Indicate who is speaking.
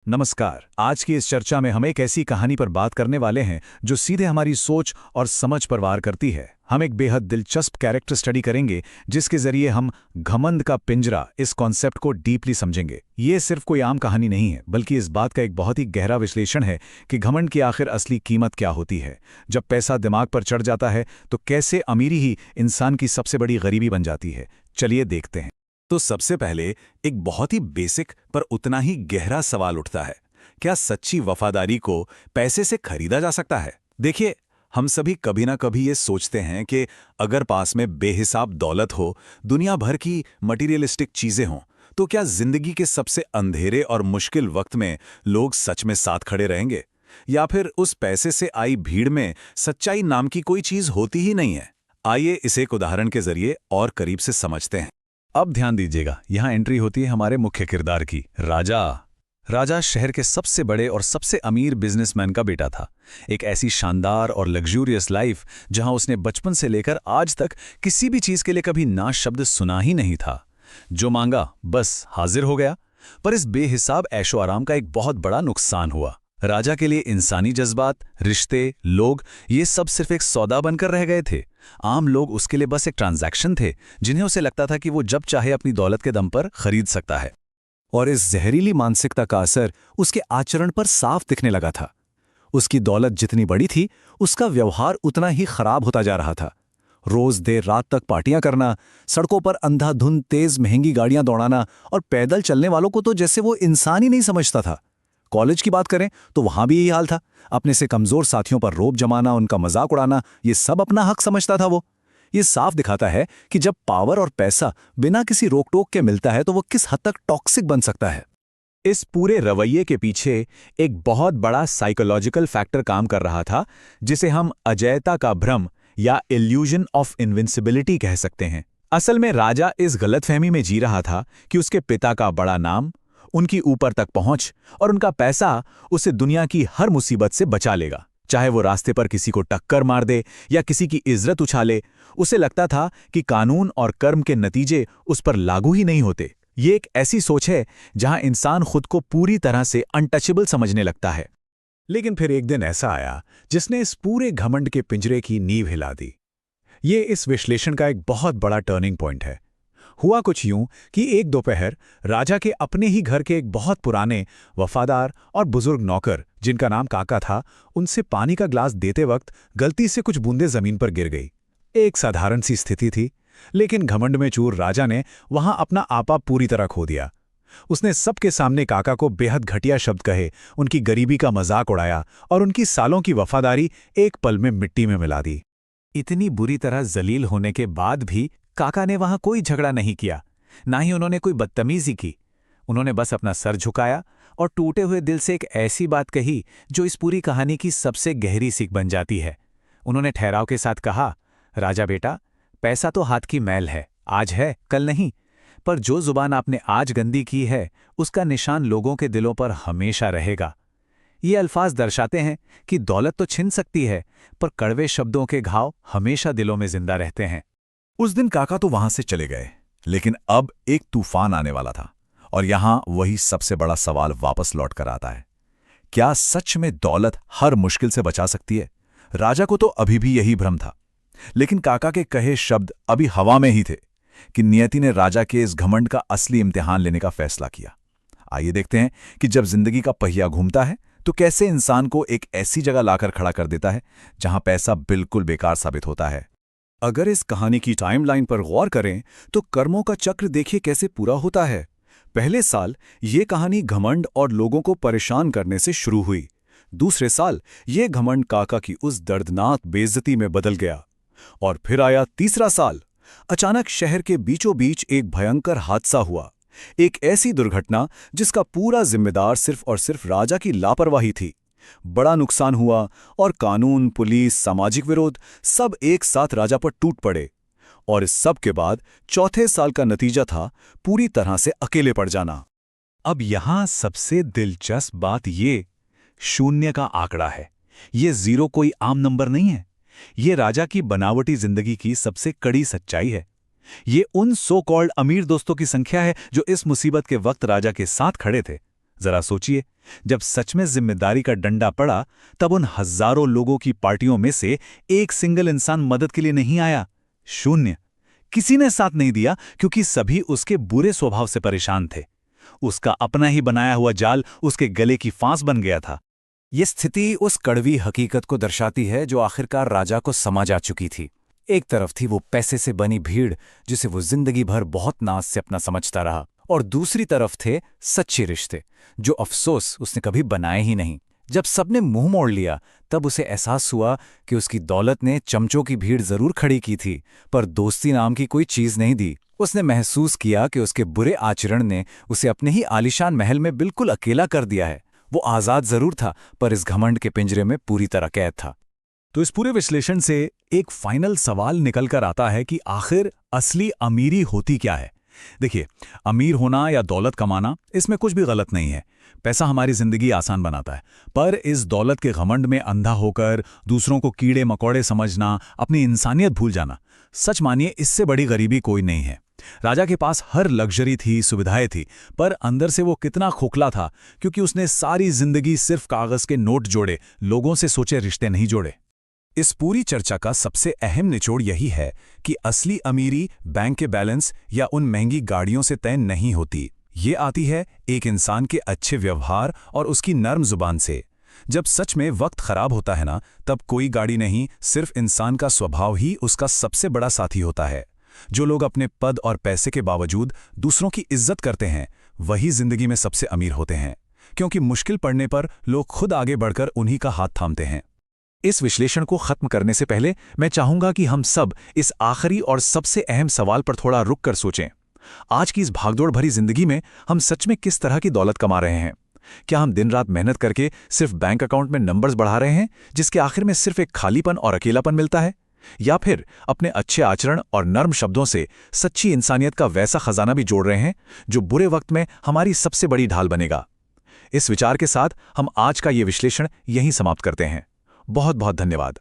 Speaker 1: नमस्कार। आज की इस चर्चा में हम एक ऐसी कहानी पर बात करने वाले हैं जो सीधे हमारी सोच और समझ पर वार करती है। हम एक बेहद दिलचस्प कैरेक्टर स्टडी करेंगे जिसके जरिए हम घमंड का पिंजरा इस कॉन्सेप्ट को डीपली समझेंगे। ये सिर्फ कोई आम कहानी नहीं है, बल्कि इस बात का एक बहुत ही गहरा विश्लेषण है कि घमंड की आखिर असली कीमत क्या होती है। जब पैसा दिमाग पर चढ़ जाता है तो कैसे अमीरी ही इंसान की सबसे बड़ी गरीबी बन जाती है। चलिए देखते हैं।
Speaker 2: तो सबसे पहले एक बहुत ही बेसिक पर उतना ही गहरा सवाल उठता है, क्या सच्ची वफादारी को पैसे से खरीदा जा सकता है? देखिए, हम सभी कभी ना कभी ये सोचते हैं कि अगर पास में बेहिसाब दौलत हो, दुनिया भर की मटीरियलिस्टिक चीजें हों, तो क्या जिंदगी के सबसे अंधेरे और मुश्किल वक्त में लोग सच में साथ खड़े रहेंगे? या फिर उस पैसे से आई भीड़ में सच्चाई नाम की कोई चीज होती ही नहीं है? आइए इसे एक उदाहरण के जरिए और करीब से समझते हैं।
Speaker 1: अब ध्यान दीजिएगा, यहाँ एंट्री होती है हमारे मुख्य किरदार की, राजा। राजा शहर के सबसे बड़े और सबसे अमीर बिजनेसमैन का बेटा था। एक ऐसी शानदार और लग्जूरियस लाइफ जहां उसने बचपन से लेकर आज तक किसी भी चीज के लिए कभी ना शब्द सुना ही नहीं था। जो मांगा बस हाजिर हो गया। पर इस बेहिसाब ऐशो आराम का एक बहुत बड़ा नुकसान हुआ। राजा के लिए इंसानी जज्बात, रिश्ते, लोग, ये सब सिर्फ एक सौदा बनकर रह गए थे। आम लोग उसके लिए बस एक ट्रांजैक्शन थे जिन्हें उसे लगता था कि वो जब चाहे अपनी दौलत के दम पर खरीद सकता है।
Speaker 2: और इस जहरीली मानसिकता का असर उसके आचरण पर साफ दिखने लगा था। उसकी दौलत जितनी बड़ी थी, उसका व्यवहार उतना ही खराब होता जा रहा था। रोज देर रात तक पार्टियां करना, सड़कों पर अंधाधुंध तेज महंगी गाड़ियां दौड़ाना और पैदल चलने वालों को तो जैसे वो इंसान ही नहीं समझता था। कॉलेज की बात करें तो वहां भी यही हाल था। अपने से कमजोर साथियों पर रौब जमाना, उनका मजाक उड़ाना, ये सब अपना हक समझता था वो। ये साफ दिखाता है कि जब पावर और पैसा बिना किसी रोक टोक के मिलता है तो वो किस हद तक टॉक्सिक बन सकता है।
Speaker 1: इस पूरे रवैये के पीछे एक बहुत बड़ा साइकोलॉजिकल फैक्टर काम कर रहा था, जिसे हम अजेयता का भ्रम या इल्यूजन ऑफ इनविंसिबिलिटी कह सकते हैं। असल में राजा इस गलतफहमी में जी रहा था कि उसके पिता का बड़ा नाम, उनकी ऊपर तक पहुंच और उनका पैसा उसे दुनिया की हर मुसीबत से बचा लेगा। चाहे वो रास्ते पर किसी को टक्कर मार दे या किसी की इज्जत उछाले, उसे लगता था कि कानून और कर्म के नतीजे उस पर लागू ही नहीं होते। ये एक ऐसी सोच है जहां इंसान खुद को पूरी तरह से अनटचेबल समझने लगता है। लेकिन फिर एक दिन ऐसा आया जिसने इस पूरे घमंड के पिंजरे की नींव हिला दी। ये इस विश्लेषण का एक बहुत बड़ा टर्निंग पॉइंट है। हुआ कुछ यूं कि एक दोपहर राजा के अपने ही घर के एक बहुत पुराने, वफादार और बुजुर्ग नौकर, जिनका नाम काका था, उनसे पानी का ग्लास देते वक्त गलती से कुछ बूंदें जमीन पर गिर गई। एक साधारण सी स्थिति थी, लेकिन घमंड में चूर राजा ने वहां अपना आपा पूरी तरह खो दिया। उसने सबके सामने काका को बेहद घटिया शब्द कहे, उनकी गरीबी का मजाक उड़ाया और उनकी सालों की वफादारी एक पल में मिट्टी में मिला दी। इतनी बुरी तरह जलील होने के बाद भी काका ने वहां कोई झगड़ा नहीं किया, ना ही उन्होंने कोई बदतमीजी की। उन्होंने बस अपना सर झुकाया और टूटे हुए दिल से एक ऐसी बात कही जो इस पूरी कहानी की सबसे गहरी सीख बन जाती है। उन्होंने ठहराव के साथ कहा, राजा बेटा, पैसा तो हाथ की मैल है, आज है कल नहीं, पर जो जुबान आपने आज गंदी की है उसका निशान लोगों के दिलों पर हमेशा रहेगा। ये अल्फाज दर्शाते हैं कि दौलत तो छिन सकती है, पर कड़वे शब्दों के घाव हमेशा दिलों में जिंदा रहते हैं।
Speaker 2: उस दिन काका तो वहां से चले गए, लेकिन अब एक तूफान आने वाला था। और यहां वही सबसे बड़ा सवाल वापस लौट कर आता है, क्या सच में दौलत हर मुश्किल से बचा सकती है? राजा को तो अभी भी यही भ्रम था, लेकिन काका के कहे शब्द अभी हवा में ही थे कि नियति ने राजा के इस घमंड का असली इम्तिहान लेने का फैसला किया। आइए देखते हैं कि जब जिंदगी का पहिया घूमता है तो कैसे इंसान को एक ऐसी जगह लाकर खड़ा कर देता है जहां पैसा बिल्कुल बेकार साबित होता है। अगर इस कहानी की टाइमलाइन पर गौर करें तो कर्मों का चक्र देखिए कैसे पूरा होता है। पहले साल ये कहानी घमंड और लोगों को परेशान करने से शुरू हुई। दूसरे साल ये घमंड काका की उस दर्दनाक बेइज्जती में बदल गया। और फिर आया तीसरा साल। अचानक शहर के बीचों बीच एक भयंकर हादसा हुआ, एक ऐसी दुर्घटना जिसका पूरा जिम्मेदार सिर्फ और सिर्फ राजा की लापरवाही थी। बड़ा नुकसान हुआ और कानून, पुलिस, सामाजिक विरोध सब एक साथ राजा पर टूट पड़े। और इस सब के बाद चौथे साल का नतीजा था पूरी तरह से अकेले पड़ जाना। अब यहां सबसे दिलचस्प बात ये शून्य का आंकड़ा है। ये जीरो कोई आम नंबर नहीं है, ये राजा की बनावटी जिंदगी की सबसे कड़ी सच्चाई है। ये उन सो कॉल्ड अमीर दोस्तों की संख्या है जो इस मुसीबत के वक्त राजा के साथ खड़े थे।
Speaker 1: जरा सोचिए, जब सच में जिम्मेदारी का डंडा पड़ा तब उन हजारों लोगों की पार्टियों में से एक सिंगल इंसान मदद के लिए नहीं आया। शून्य। किसी ने साथ नहीं दिया क्योंकि सभी उसके बुरे स्वभाव से परेशान थे। उसका अपना ही बनाया हुआ जाल उसके गले की फांस बन गया था।
Speaker 2: ये स्थिति उस कड़वी हकीकत को दर्शाती है जो आखिरकार राजा को समझ आ चुकी थी। एक तरफ थी वो पैसे से बनी भीड़ जिसे वो जिंदगी भर बहुत नाज से अपना समझता रहा, और दूसरी तरफ थे सच्चे रिश्ते जो अफसोस उसने कभी बनाए ही नहीं। जब सबने मुंह मोड़ लिया तब उसे एहसास हुआ कि उसकी दौलत ने चमचों की भीड़ जरूर खड़ी की थी, पर दोस्ती नाम की कोई चीज नहीं दी। उसने महसूस किया कि उसके बुरे आचरण ने उसे अपने ही आलीशान महल में बिल्कुल अकेला कर दिया है। वो आजाद जरूर था, पर इस घमंड के पिंजरे में पूरी तरह कैद था।
Speaker 1: तो इस पूरे विश्लेषण से एक फाइनल सवाल निकल कर आता है कि आखिर असली अमीरी होती क्या है। देखिए, अमीर होना या दौलत कमाना, इसमें कुछ भी गलत नहीं है। पैसा हमारी जिंदगी आसान बनाता है, पर इस दौलत के घमंड में अंधा होकर दूसरों को कीड़े मकोड़े समझना, अपनी इंसानियत भूल जाना, सच मानिए इससे बड़ी गरीबी कोई नहीं है। राजा के पास हर लग्जरी थी, सुविधाएं थी, पर अंदर से वो कितना खोखला था क्योंकि उसने सारी जिंदगी सिर्फ कागज के नोट जोड़े, लोगों से सोचे रिश्ते नहीं जोड़े। इस पूरी चर्चा का सबसे अहम निचोड़ यही है कि असली अमीरी बैंक के बैलेंस या उन महंगी गाड़ियों से तय नहीं होती। ये आती है एक इंसान के अच्छे व्यवहार और उसकी नर्म जुबान से। जब सच में वक्त खराब होता है ना, तब कोई गाड़ी नहीं, सिर्फ इंसान का स्वभाव ही उसका सबसे बड़ा साथी होता है। जो लोग अपने पद और पैसे के बावजूद दूसरों की इज्जत करते हैं, वही जिंदगी में सबसे अमीर होते हैं, क्योंकि मुश्किल पड़ने पर लोग खुद आगे बढ़कर उन्हीं का हाथ थामते हैं। इस विश्लेषण को खत्म करने से पहले मैं चाहूंगा कि हम सब इस आखिरी और सबसे अहम सवाल पर थोड़ा रुक कर सोचें। आज की इस भागदौड़ भरी जिंदगी में हम सच में किस तरह की दौलत कमा रहे हैं? क्या हम दिन रात मेहनत करके सिर्फ बैंक अकाउंट में नंबर्स बढ़ा रहे हैं, जिसके आखिर में सिर्फ एक खालीपन और अकेलापन मिलता है? या फिर अपने अच्छे आचरण और नर्म शब्दों से सच्ची इंसानियत का वैसा खजाना भी जोड़ रहे हैं जो बुरे वक्त में हमारी सबसे बड़ी ढाल बनेगा? इस विचार के साथ हम आज का ये विश्लेषण यहीं समाप्त करते हैं। बहुत बहुत धन्यवाद।